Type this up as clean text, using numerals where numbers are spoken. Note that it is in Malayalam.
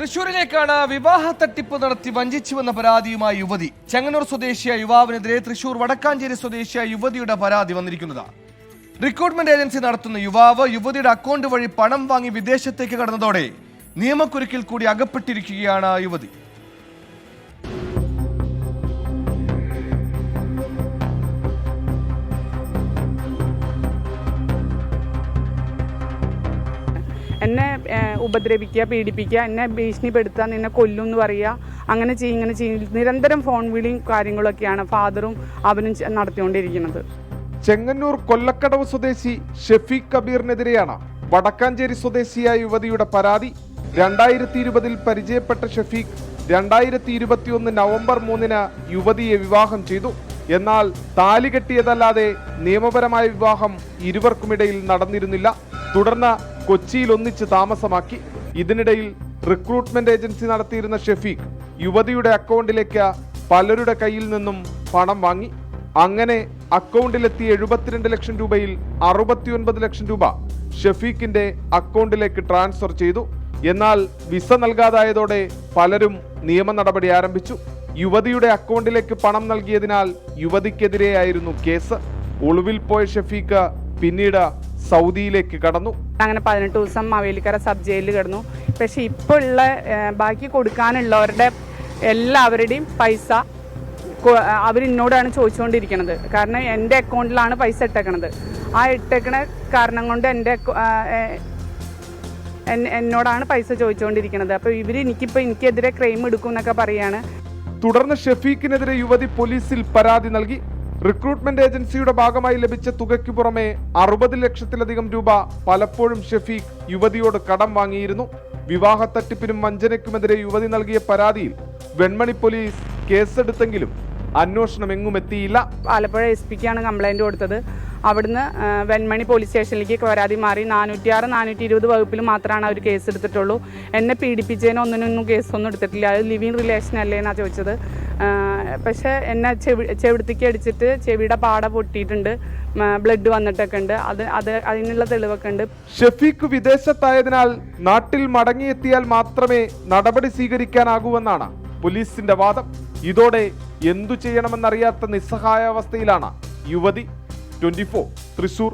തൃശൂരിലേക്കാണ് വിവാഹ തട്ടിപ്പ് നടത്തി വഞ്ചിച്ചുവെന്ന പരാതിയുമായി യുവതി. ചെങ്ങന്നൂർ സ്വദേശിയായ യുവാവിനെതിരെ തൃശൂർ വടക്കാഞ്ചേരി സ്വദേശിയായ യുവതിയുടെ പരാതി വന്നിരിക്കുന്നത്. റിക്രൂട്ട്മെന്റ് ഏജൻസി നടത്തുന്ന യുവാവ് യുവതിയുടെ അക്കൗണ്ട് വഴി പണം വാങ്ങി വിദേശത്തേക്ക് കടന്നതോടെ നിയമക്കുരുക്കിൽ കൂടി അകപ്പെട്ടിരിക്കുകയാണ് യുവതി. എന്നെ ഉപദ്രവിക്കുക, പീഡിപ്പിക്കുക, എന്നെ ഭീഷണിപ്പെടുത്തുക, നിന്നെ കൊല്ലും എന്ന് പറയുക, അങ്ങനെ ചെയ്യും ഇങ്ങനെ ചെയ്യും. നിരന്തരം ഫോൺ വിളിയും കാര്യങ്ങളൊക്കെയാണ് ഫാദറും അവനും നടത്തിക്കൊണ്ടിരിക്കുന്നത്. ചെങ്ങന്നൂർ കൊല്ലക്കടവ് സ്വദേശി ഷെഫീഖ് കബീറിനെതിരെയാണ് വടക്കാഞ്ചേരി സ്വദേശിയായ യുവതിയുടെ പരാതി. 2020 പരിചയപ്പെട്ട ഷെഫീഖ് 2021 നവംബർ 3 യുവതിയെ വിവാഹം ചെയ്തു. എന്നാൽ താലി കെട്ടിയതല്ലാതെ നിയമപരമായ വിവാഹം ഇരുവർക്കുമിടയിൽ നടന്നിരുന്നില്ല. തുടർന്ന് കൊച്ചിയിൽ ഒന്നിച്ച് താമസമാക്കി. ഇതിനിടയിൽ റിക്രൂട്ട്മെന്റ് ഏജൻസി നടത്തിയിരുന്ന ഷെഫീഖ് യുവതിയുടെ അക്കൗണ്ടിലേക്ക് പലരുടെ കയ്യിൽ നിന്നും പണം വാങ്ങി. അങ്ങനെ അക്കൗണ്ടിലെത്തിയ 72 ലക്ഷം രൂപയിൽ 69 ലക്ഷം രൂപ ഷെഫീഖിന്റെ അക്കൗണ്ടിലേക്ക് ട്രാൻസ്ഫർ ചെയ്തു. എന്നാൽ വിസ നൽകാതായതോടെ പലരും നിയമ നടപടി ആരംഭിച്ചു. യുവതിയുടെ അക്കൗണ്ടിലേക്ക് പണം നൽകിയതിനാൽ യുവതിക്കെതിരെയായിരുന്നു കേസ്. ഒളിവിൽ പോയ ഷെഫീഖ് പിന്നീട് സൗദിയിലേക്ക് കടന്നു. അങ്ങനെ 18 ദിവസം മാവേലിക്കര സബ് ജയിലിൽ കിടന്നു. പക്ഷെ ഇപ്പോൾ ഉള്ള ബാക്കി കൊടുക്കാനുള്ളവരുടെ എല്ലാവരുടെയും പൈസ അവരെന്നോടാണ് ചോദിച്ചുകൊണ്ടിരിക്കുന്നത്. കാരണം എൻ്റെ അക്കൗണ്ടിലാണ് പൈസ ഇട്ടേക്കണത്. ആ ഇട്ടേക്കണ കാരണം കൊണ്ട് എന്നോടാണ് പൈസ ചോദിച്ചുകൊണ്ടിരിക്കുന്നത്. അപ്പോൾ എനിക്കെതിരെ ക്ലെയിം എടുക്കും എന്നൊക്കെ പറയാണ്. തുടർന്ന് ഷെഫീഖിനെതിരെ യുവതി പോലീസിൽ പരാതി നൽകി. റിക്രൂട്ട്മെന്റ് ഏജൻസിയുടെ ഭാഗമായി ലഭിച്ച തുകയ്ക്ക് പുറമെ 60 ലക്ഷത്തിലധികം രൂപ പലപ്പോഴും ഷെഫീഖ് യുവതിയോട് കടം വാങ്ങിയിരുന്നു. വിവാഹ തട്ടിപ്പിനും വഞ്ചനയ്ക്കുമെതിരെ യുവതി നൽകിയ പരാതിയിൽ വെൺമണി പോലീസ് കേസെടുത്തെങ്കിലും അന്വേഷണം എങ്ങും എത്തിയില്ല. ആലപ്പുഴ SP-ക്കാണ് കംപ്ലൈന്റ് കൊടുത്തത്. അവിടുന്ന് വെൺമണി പോലീസ് സ്റ്റേഷനിലേക്ക് പരാതി മാറി 406, 420 വകുപ്പിൽ മാത്രമാണ് അവർ കേസ് എടുത്തിട്ടുള്ളൂ. എന്നെ പീഡിപ്പിച്ചതിന് ഒന്നിനൊന്നും കേസൊന്നും എടുത്തിട്ടില്ല. അത് ലിവിങ് റിലേഷൻ അല്ലേ എന്നാണ് ചോദിച്ചത്. പക്ഷെ എന്നെ ചെവിടത്തേക്ക് അടിച്ചിട്ട് ചെവിയുടെ പാട പൊട്ടിയിട്ടുണ്ട്, ബ്ലഡ് വന്നിട്ടൊക്കെ ഉണ്ട്. അതിനുള്ള തെളിവൊക്കെ ഉണ്ട്. ഷെഫീഖ് വിദേശത്തായതിനാൽ നാട്ടിൽ മടങ്ങിയെത്തിയാൽ മാത്രമേ നടപടി സ്വീകരിക്കാനാകൂവെന്നാണ് പോലീസിന്റെ വാദം. ഇതോടെ എന്തു ചെയ്യണമെന്നറിയാത്ത നിസ്സഹായാവസ്ഥയിലാണ് യുവതി. 24 തൃശൂർ.